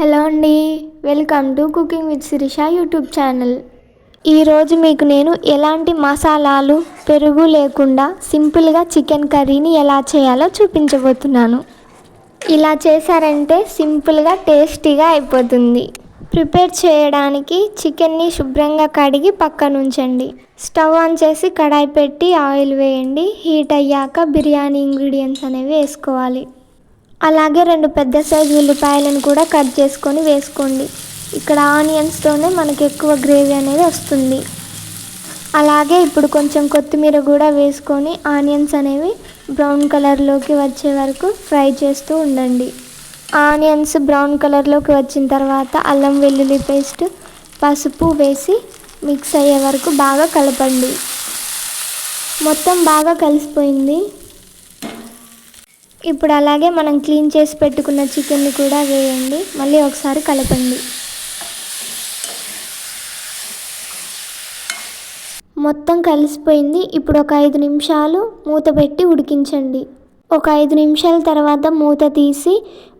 Hello అండి, welcome to cooking with Shirisha YouTube channel. ఈరోజు మీకు నేను ఎలాంటి మసాలాలు పెరుగు లేకుండా సింపుల్గా చికెన్ కర్రీని ఎలా చేయాలో చూపించబోతున్నాను. ఇలా చేశారంటే సింపుల్గా టేస్టీగా అయిపోతుంది. ప్రిపేర్ చేయడానికి చికెన్ని శుభ్రంగా కడిగి పక్కన ఉంచండి. స్టవ్ ఆన్ చేసి కడాయి పెట్టి ఆయిల్ వేయండి. హీట్ అయ్యాక బిర్యానీ ఇంగ్రీడియంట్స్ అనేవి వేసుకోవాలి. అలాగే 2 పెద్ద సైజు ఉల్లిపాయలను కూడా కట్ చేసుకొని వేసుకోండి. ఇక్కడ ఆనియన్స్తోనే మనకి ఎక్కువ గ్రేవీ అనేది వస్తుంది. అలాగే ఇప్పుడు కొంచెం కొత్తిమీర కూడా వేసుకొని ఆనియన్స్ అనేవి బ్రౌన్ కలర్లోకి వచ్చే వరకు ఫ్రై చేస్తూ ఉండండి. ఆనియన్స్ బ్రౌన్ కలర్లోకి వచ్చిన తర్వాత అల్లం వెల్లుల్లి పేస్ట్, పసుపు వేసి మిక్స్ అయ్యే వరకు బాగా కలపండి. మొత్తం బాగా కలిసిపోయింది. ఇప్పుడు అలాగే మనం క్లీన్ చేసి పెట్టుకున్న చికెన్ని కూడా వేయండి. మళ్ళీ ఒకసారి కలపండి. మొత్తం కలిసిపోయింది. ఇప్పుడు ఒక 5 నిమిషాలు మూత పెట్టి ఉడికించండి. ఒక 5 నిమిషాల తర్వాత మూత తీసి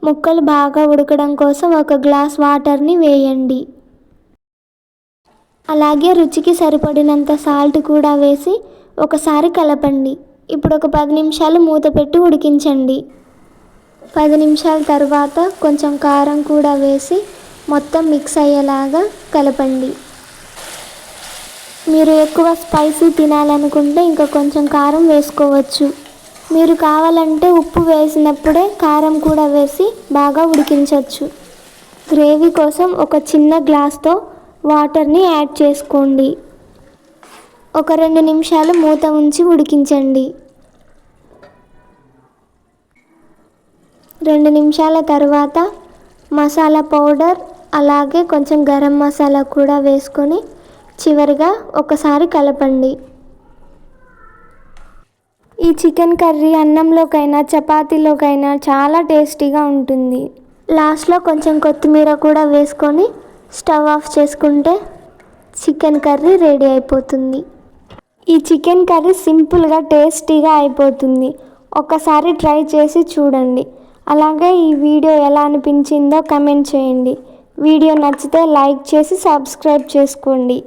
ముక్కలు బాగా ఉడకడం కోసం 1 గ్లాస్ వాటర్ని వేయండి. అలాగే రుచికి సరిపడినంత సాల్ట్ కూడా వేసి ఒకసారి కలపండి. ఇప్పుడు ఒక 10 నిమిషాలు మూత పెట్టి ఉడికించండి. 10 నిమిషాల తర్వాత కొంచెం కారం కూడా వేసి మొత్తం మిక్స్ అయ్యేలాగా కలపండి. మీరు ఎక్కువ స్పైసీ తినాలనుకుంటే ఇంకా కొంచెం కారం వేసుకోవచ్చు. మీరు కావాలంటే ఉప్పు వేసినప్పుడే కారం కూడా వేసి బాగా ఉడికించవచ్చు. గ్రేవీ కోసం ఒక చిన్న గ్లాస్తో వాటర్ని యాడ్ చేసుకోండి. ఒక 2 నిమిషాలు మూత ఉంచి ఉడికించండి. 2 నిమిషాల తర్వాత మసాలా పౌడర్ అలాగే కొంచెం గరం మసాలా కూడా వేసుకొని చివరిగా ఒకసారి కలపండి. ఈ చికెన్ కర్రీ అన్నంలోకైనా చపాతీలోకైనా చాలా టేస్టీగా ఉంటుంది. లాస్ట్లో కొంచెం కొత్తిమీర కూడా వేసుకొని స్టవ్ ఆఫ్ చేసుకుంటే చికెన్ కర్రీ రెడీ అయిపోతుంది. ఈ చికెన్ కర్రీ సింపుల్గా టేస్టీగా అయిపోతుంది. ఒక్కసారి ట్రై చేసి చూడండి. అలాగే ఈ వీడియో ఎలా అనిపించిందో కమెంట్ చేయండి. వీడియో నచ్చితే లైక్ చేసి సబ్స్క్రైబ్ చేసుకోండి.